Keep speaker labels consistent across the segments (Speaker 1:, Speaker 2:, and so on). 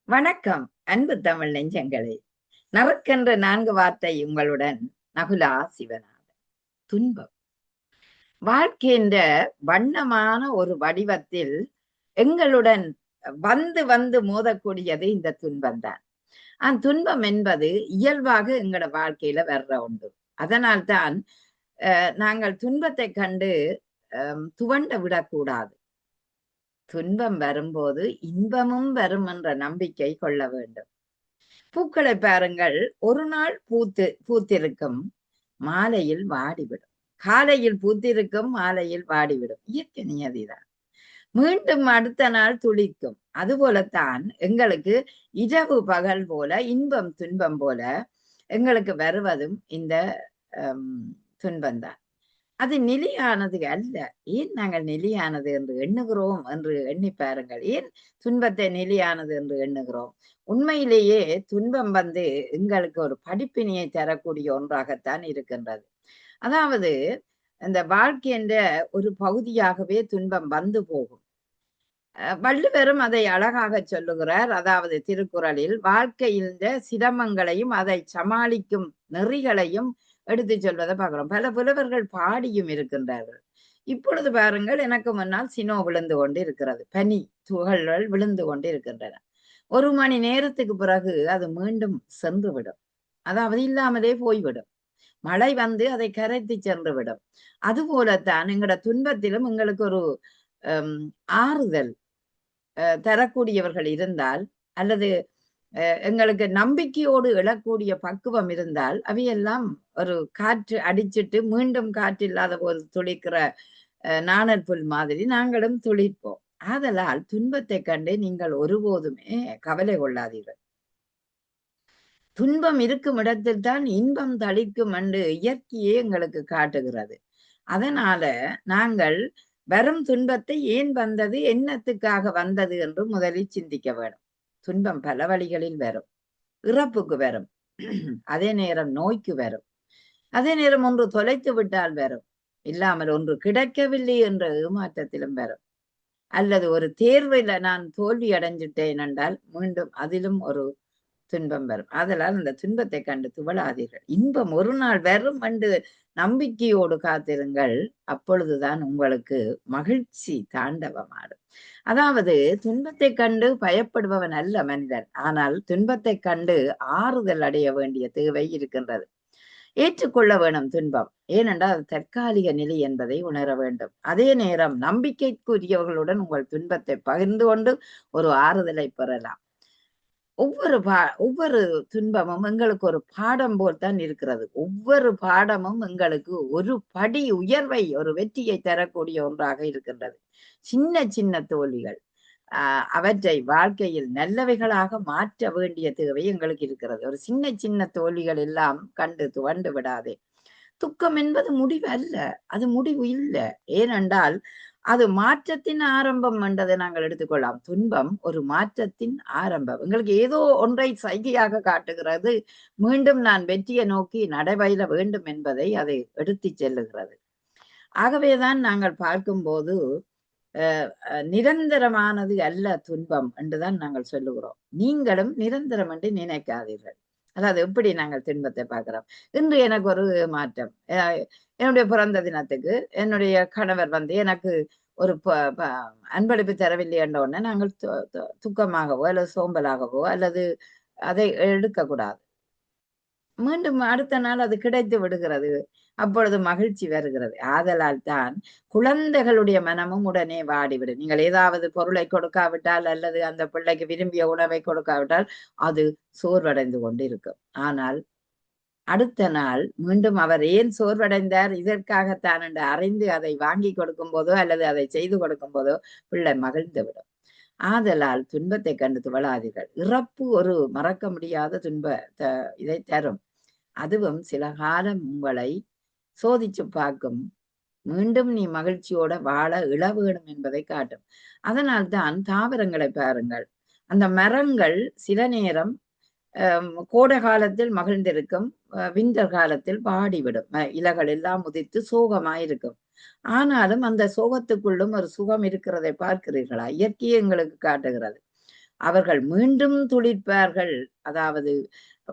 Speaker 1: வணக்கம் அன்பு தமிழ் நெஞ்சங்களே. நறுக்கென்ற 4 வார்த்தை உங்களுடன் நகுலா சிவநாதன். துன்பம் வாழ்க்கைன்ற வண்ணமான ஒரு வடிவத்தில் எங்களுடன் வந்து வந்து மோதக்கூடியது இந்த துன்பம்தான். துன்பம் என்பது இயல்பாக எங்களோட வாழ்க்கையில வர்ற ஒன்று. அதனால்தான் நாங்கள் துன்பத்தை கண்டு துவண்ட விடக்கூடாது. துன்பம் வரும்போது இன்பமும் வரும் என்ற நம்பிக்கை கொள்ள வேண்டும். பூக்களை பாருங்கள், ஒரு நாள் பூத்திருக்கும், மாலையில் வாடிவிடும். காலையில் பூத்திருக்கும், மாலையில் வாடிவிடும். இயற்கை நியதிதான். மீண்டும் அடுத்த நாள் துளிக்கும். அதுபோலத்தான் எங்களுக்கு இரவு பகல் போல, இன்பம் துன்பம் போல எங்களுக்கு வருவதும் இந்த துன்பம்தான். அது நிலையானது அல்ல. ஏன் நாங்கள் நிலையானது என்று எண்ணுகிறோம் என்று எண்ணி பாருங்கள். ஏன் துன்பத்தை நிலையானது என்று எண்ணுகிறோம்? உண்மையிலேயே துன்பம் வந்து எங்களுக்கு ஒரு படிப்பினையை தரக்கூடிய ஒன்றாகத்தான் இருக்கின்றது. அதாவது இந்த வாழ்க்கை என்ற ஒரு பகுதியாகவே துன்பம் வந்து போகும். வள்ளுவரும் அதை அழகாக சொல்லுகிறார். அதாவது திருக்குறளில் வாழ்க்கையில் சிரமங்களையும் அதை சமாளிக்கும் நெறிகளையும் எடுத்து சொல்வதை பார்க்கிறோம். பல புலவர்கள் பாடியும் இருக்கின்றார்கள். இப்பொழுது பாருங்கள், எனக்கு முன்னால் சினோ விழுந்து கொண்டு இருக்கிறது. பனி துகள்கள் விழுந்து கொண்டு இருக்கின்றன. 1 மணி நேரத்துக்கு பிறகு அது மீண்டும் சென்றுவிடும். அதாவது இல்லாமலே போய்விடும். மழை வந்து அதை கரைத்து சென்று விடும். அதுபோலத்தான் எங்களோட துன்பத்திலும் எங்களுக்கு ஒரு ஆறுதல் தரக்கூடியவர்கள் இருந்தால், அல்லது எங்களுக்கு நம்பிக்கையோடு எழக்கூடிய பக்குவம் இருந்தால், அவையெல்லாம் ஒரு காற்று அடிச்சிட்டு மீண்டும் காற்று இல்லாத போது துளிக்கிற நாணல் புல் மாதிரி நாங்களும் துளிர்ப்போம். ஆதலால் துன்பத்தை கண்டு நீங்கள் ஒருபோதுமே கவலை கொள்ளாதீர்கள். துன்பம் இருக்கும் இடத்தில் தான் இன்பம் தளிக்கும் என்று இயற்கையே எங்களுக்கு காட்டுகிறது. அதனால நாங்கள் வரும் துன்பத்தை ஏன் வந்தது, என்னத்துக்காக வந்தது என்று முதலில் சிந்திக்க வேண்டும். துன்பம் பல வழிகளில் வரும். இறப்புக்கு வரும், அதே நேரம் நோய்க்கு வரும், அதே நேரம் ஒன்று தொலைத்து விட்டால் வரும், இல்லாமல் ஒன்று கிடைக்கவில்லை என்ற ஏமாற்றத்திலும் வரும், அல்லது ஒரு தேர்வில் நான் தோல்வி அடைஞ்சிட்டேன் என்றால் மீண்டும் அதிலும் ஒரு துன்பம் வரும். அதனால் அந்த துன்பத்தை கண்டு துவளாதீர்கள். இன்பம் ஒரு நாள் வரும் என்று நம்பிக்கையோடு காத்திருங்கள். அப்பொழுதுதான் உங்களுக்கு மகிழ்ச்சி தாண்டவமாடும். அதாவது துன்பத்தை கண்டு பயப்படுபவன் அல்ல மனிதன். ஆனால் துன்பத்தை கண்டு ஆறுதல் அடைய வேண்டிய தேவை இருக்கின்றது. ஏற்றுக்கொள்ள வேணும் துன்பம். ஏனென்றால் அது தற்காலிக நிலை என்பதை உணர வேண்டும். அதே நேரம் நம்பிக்கைக்குரியவர்களுடன் உங்கள் துன்பத்தை பகிர்ந்து கொண்டு ஒரு ஆறுதலை பெறலாம். ஒவ்வொரு துன்பமும் எங்களுக்கு ஒரு பாடம் போல் தான் இருக்கிறது. ஒவ்வொரு பாடமும் எங்களுக்கு ஒரு படி உயர்வை, ஒரு வெற்றியை தரக்கூடிய ஒன்றாக இருக்கின்றது. சின்ன சின்ன தோல்விகள் அவற்றை வாழ்க்கையில் நல்லவைகளாக மாற்ற வேண்டிய தேவை எங்களுக்கு இருக்கிறது. ஒரு சின்ன சின்ன தோல்விகள் எல்லாம் கண்டு துவண்டு விடாதே. துக்கம் என்பது முடிவு அல்ல, அது முடிவு இல்லை. ஏனென்றால் அது மாற்றத்தின் ஆரம்பம் என்றதை நாங்கள் எடுத்துக்கொள்ளலாம். துன்பம் ஒரு மாற்றத்தின் ஆரம்பம். எங்களுக்கு ஏதோ ஒன்றை சைகையாக காட்டுகிறது. மீண்டும் நான் வெற்றியை நோக்கி நடைபயில வேண்டும் என்பதை அதை எடுத்து செல்லுகிறது. ஆகவேதான் நாங்கள் பார்க்கும்போது நிரந்தரமானது அல்ல துன்பம் என்றுதான் நாங்கள் சொல்லுகிறோம். நீங்களும் நிரந்தரம் என்று நினைக்காதீர்கள். அதாவது எப்படி நாங்கள் துன்பத்தை பார்க்கிறோம். இன்று எனக்கு ஒரு மாற்றம். என்னுடைய பிறந்த தினத்துக்கு என்னுடைய கணவர் வந்து எனக்கு ஒரு அன்பளிப்பு தரவில்லை என்ற உடனே நாங்கள் துக்கமாகவோ அல்லது சோம்பலாகவோ அல்லது அதை எடுக்கக்கூடாது. மீண்டும் அடுத்த நாள் அது கிடைத்து விடுகிறது. அப்பொழுது மகிழ்ச்சி வருகிறது. ஆதலால் தான் குழந்தைகளுடைய மனமும் உடனே வாடிவிடும். நீங்கள் ஏதாவது பொருளை கொடுக்காவிட்டால் அல்லது அந்த பிள்ளைக்கு விரும்பிய உணவை கொடுக்காவிட்டால் அது சோர்வடைந்து கொண்டிருக்கும். ஆனால் அடுத்த நாள் மீண்டும் அவர் ஏன் சோர்வடைந்தார், இதற்காகத்தான் என்று அறிந்து அதை வாங்கி கொடுக்கும் போதோ அல்லது அதை செய்து கொடுக்கும் போதோ பிள்ளை மகிழ்ந்து விடும். ஆதலால் துன்பத்தை கண்டு துவளாதீர்கள். இறப்பு ஒரு மறக்க முடியாத இதை தரும். அதுவும் சில காலம் உங்களை சோதிச்சு பார்க்கும். மீண்டும் நீ மகிழ்ச்சியோட வாழ இழ வேணும் என்பதை காட்டும். அதனால்தான் தாவரங்களை பாருங்கள். அந்த மரங்கள் சில நேரம் கோடை காலத்தில் மகிழ்ந்திருக்கும், விண்டர் காலத்தில் வாடிவிடும். இலைகள் எல்லாம் உதிர்த்து சோகமாயிருக்கும். ஆனாலும் அந்த சோகத்துக்குள்ளும் ஒரு சுகம் இருக்கிறதை பார்க்கிறீர்களா? இயற்கையே எங்களுக்கு காட்டுகிறது. அவர்கள் மீண்டும் துளிர்ப்பார்கள். அதாவது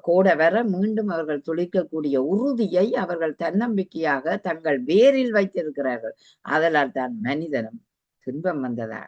Speaker 1: கோட வர மீண்டும் அவர்கள் துளிக்கக்கூடிய உறுதியை அவர்கள் தன்னம்பிக்கையாக தங்கள் வேரில் வைத்திருக்கிறார்கள். ஆதலால் தான் மனிதனும் துன்பம் வந்ததா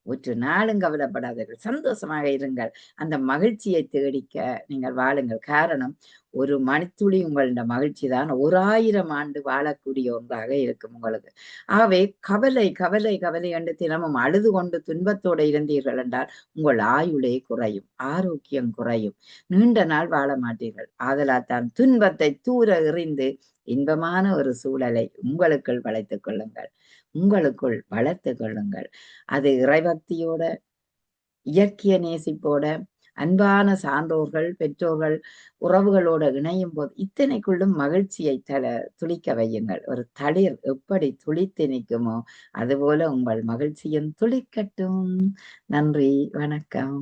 Speaker 1: ஒற்று நாளும் கவலைப்படாதீர்கள், சந்தோஷமாக இருங்கள். அந்த மகிழ்ச்சியை தேடிக்க நீங்கள் வாழுங்கள். காரணம், ஒரு மணித்துளி உங்களோட மகிழ்ச்சி தான் 1000 ஆண்டு வாழக்கூடிய ஒன்றாக இருக்கும் உங்களுக்கு. ஆகவே கவலை கவலை கவலை என்று தினமும் அழுது கொண்டு துன்பத்தோடு இருந்தீர்கள் என்றால் உங்கள் ஆயுளே குறையும், ஆரோக்கியம் குறையும், நீண்ட நாள் வாழ மாட்டீர்கள். ஆதலால் தான் துன்பத்தை தூர எறிந்து இன்பமான ஒரு சூழலை உங்களுக்குள் வளைத்துக் கொள்ளுங்கள், உங்களுக்குள் வளர்த்துக் கொள்ளுங்கள். அது இறைபக்தியோட, இயற்கைய நேசிப்போட, அன்பான சான்றோர்கள், பெற்றோர்கள், உறவுகளோட இணையும் போது இத்தனைக்குள்ளும் மகிழ்ச்சியை துளிக்க வையுங்கள். ஒரு தளிர் எப்படி துளித்து நிற்குமோ அதுபோல உங்கள் மகிழ்ச்சியும் துளிக்கட்டும். நன்றி, வணக்கம்.